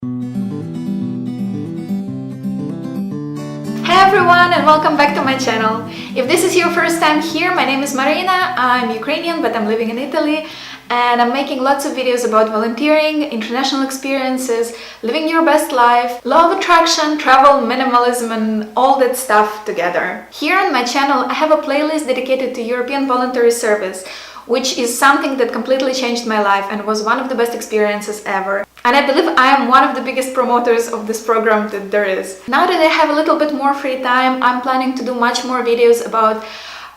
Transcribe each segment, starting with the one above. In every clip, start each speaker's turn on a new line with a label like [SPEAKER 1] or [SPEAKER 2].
[SPEAKER 1] Hey everyone, and welcome back to my channel. If this is your first time here, my name is Marina. I'm Ukrainian, but I'm living in Italy, and I'm making lots of videos about volunteering, international experiences, living your best life, law of attraction, travel, minimalism, and all that stuff together. Here on my channel, I have a playlist dedicated to European voluntary service, which is something that completely changed my life and was one of the best experiences ever. And I believe I am one of the biggest promoters of this program that there is. Now that I have a little bit more free time, I'm planning to do much more videos about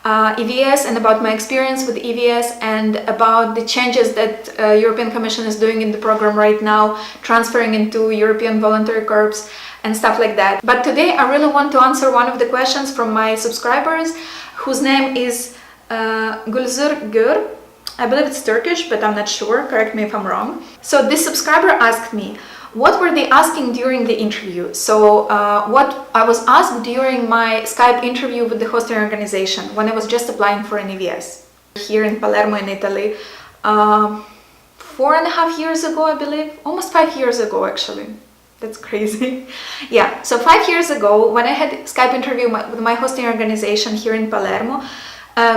[SPEAKER 1] EVS and about my experience with EVS and about the changes that European Commission is doing in the program right now, transferring into European Voluntary Corps and stuff like that. But today I really want to answer one of the questions from my subscribers, whose name is Gulzur Gur. I believe it's Turkish, but I'm not sure, correct me if I'm wrong. So this subscriber asked me, what were they asking during the interview? So what I was asked during my Skype interview with the hosting organization when I was just applying for an EVS here in Palermo in Italy 4.5 years ago, I believe, almost 5 years ago actually. That's crazy. Yeah, so 5 years ago when I had Skype interview with my hosting organization here in Palermo,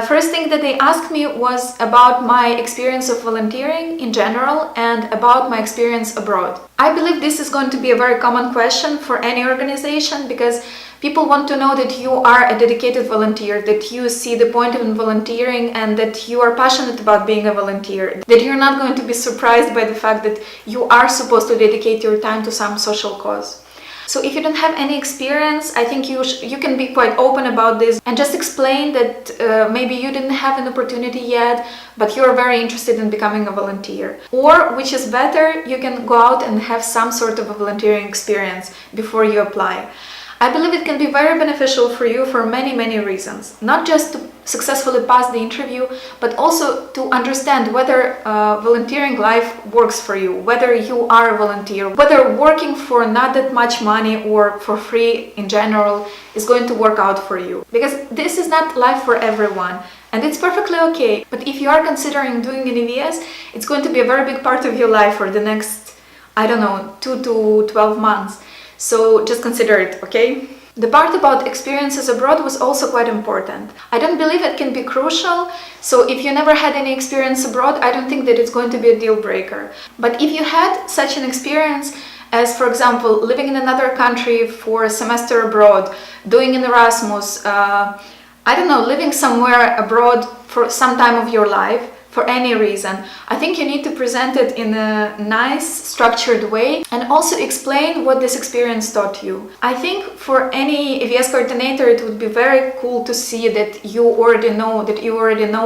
[SPEAKER 1] first thing that they asked me was about my experience of volunteering in general and about my experience abroad. I believe this is going to be a very common question for any organization because people want to know that you are a dedicated volunteer, that you see the point in volunteering and that you are passionate about being a volunteer, that you're not going to be surprised by the fact that you are supposed to dedicate your time to some social cause. So if you don't have any experience, I think you can be quite open about this and just explain that maybe you didn't have an opportunity yet, but you're very interested in becoming a volunteer. Or, which is better, you can go out and have some sort of a volunteering experience before you apply. I believe it can be very beneficial for you for many reasons. Not just to successfully pass the interview, but also to understand whether volunteering life works for you, whether you are a volunteer, whether working for not that much money or for free in general is going to work out for you. Because this is not life for everyone. And it's perfectly okay. But if you are considering doing an EVS, it's going to be a very big part of your life for the next, I don't know, 2 to 12 months. So just consider it, okay? The part about experiences abroad was also quite important. I don't believe it can be crucial, so if you never had any experience abroad, I don't think that it's going to be a deal breaker. But if you had such an experience as, for example, living in another country for a semester abroad, doing an Erasmus, I don't know, living somewhere abroad for some time of your life, for any reason, I think you need to present it in a nice, structured way and also explain what this experience taught you. I think for any EVS coordinator, it would be very cool to see that you already know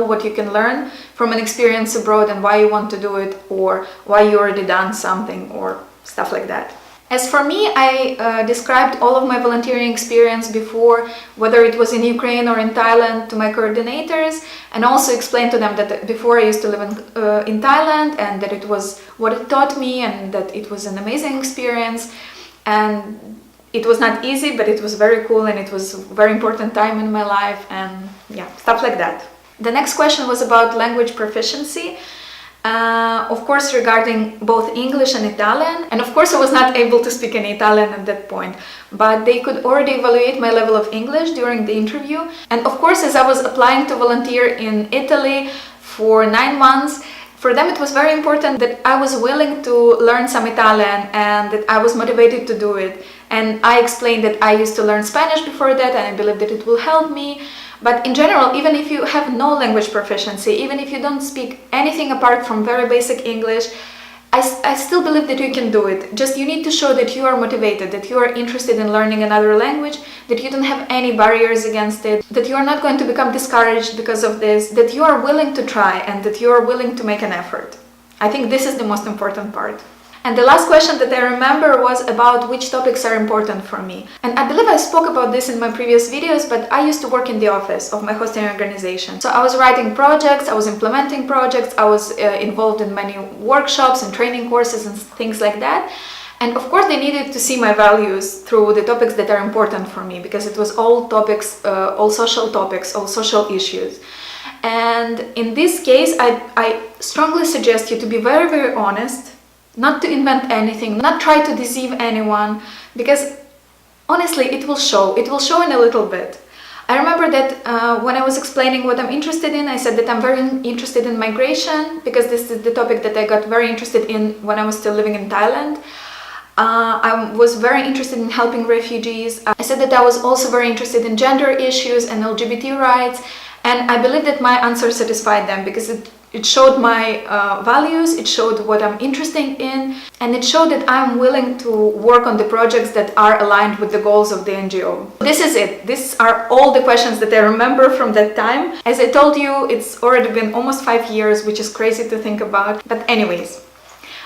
[SPEAKER 1] what you can learn from an experience abroad and why you want to do it or why you already done something or stuff like that. As for me, I described all of my volunteering experience before, whether it was in Ukraine or in Thailand, to my coordinators, and also explained to them that before I used to live in Thailand and that it was what it taught me and that it was an amazing experience. And it was not easy, but it was very cool and it was a very important time in my life and yeah, stuff like that. The next question was about language proficiency. Of course, regarding both English and Italian, and of course I was not able to speak in Italian at that point, but they could already evaluate my level of English during the interview. And of course, as I was applying to volunteer in Italy for 9 months, for them it was very important that I was willing to learn some Italian and that I was motivated to do it. And I explained that I used to learn Spanish before that and I believe that it will help me. But in general, even if you have no language proficiency, even if you don't speak anything apart from very basic English, I still believe that you can do it. Just you need to show that you are motivated, that you are interested in learning another language, that you don't have any barriers against it, that you are not going to become discouraged because of this, that you are willing to try and that you are willing to make an effort. I think this is the most important part. And the last question that I remember was about which topics are important for me. And I believe I spoke about this in my previous videos, but I used to work in the office of my hosting organization. So I was writing projects, I was implementing projects, I was involved in many workshops and training courses and things like that. And of course they needed to see my values through the topics that are important for me, because it was all topics, all social topics, all social issues. And in this case, I strongly suggest you to be very honest. not to invent anything, not try to deceive anyone, because honestly, it will show. It will show in a little bit. I remember that when I was explaining what I'm interested in, I said that I'm very interested in migration, because this is the topic that I got very interested in when I was still living in Thailand. I was very interested in helping refugees. I said that I was also very interested in gender issues and LGBT rights, and I believe that my answer satisfied them, because it showed my values, it showed what I'm interested in, and it showed that I'm willing to work on the projects that are aligned with the goals of the NGO. This is it. These are all the questions that I remember from that time. As I told you, it's already been almost 5 years, which is crazy to think about. But anyways,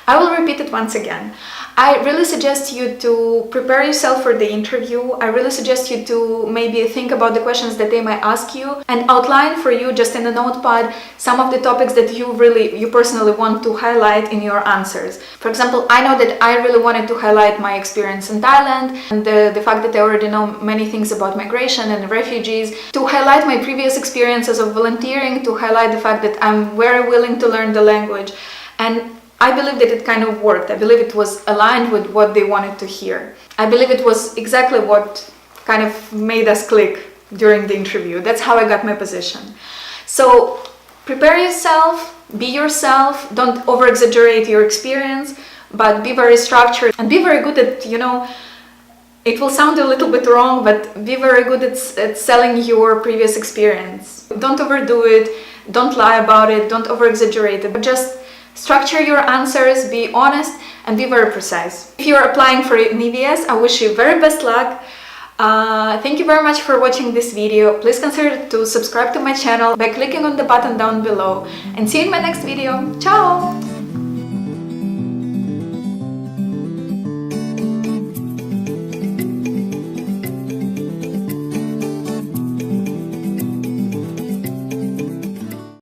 [SPEAKER 1] I will repeat it once again. I really suggest you to prepare yourself for the interview. I really suggest you to maybe think about the questions that they might ask you and outline for you just in a notepad some of the topics that you personally want to highlight in your answers. For example, I know that I really wanted to highlight my experience in Thailand and the fact that I already know many things about migration and refugees, to highlight my previous experiences of volunteering, to highlight the fact that I'm very willing to learn the language. And I believe that it kind of worked. I believe it was aligned with what they wanted to hear. I believe it was exactly what kind of made us click during the interview. That's how I got my position. So prepare yourself, be yourself, don't over-exaggerate your experience, but be very structured and be very good at, it will sound a little bit wrong, but be very good at selling your previous experience. Don't overdo it, don't lie about it, don't over-exaggerate it, but just structure your answers, be honest, and be very precise. If you're applying for an EVS, I wish you very best luck. Thank you very much for watching this video. Please consider to subscribe to my channel by clicking on the button down below. And see you in my next video. Ciao!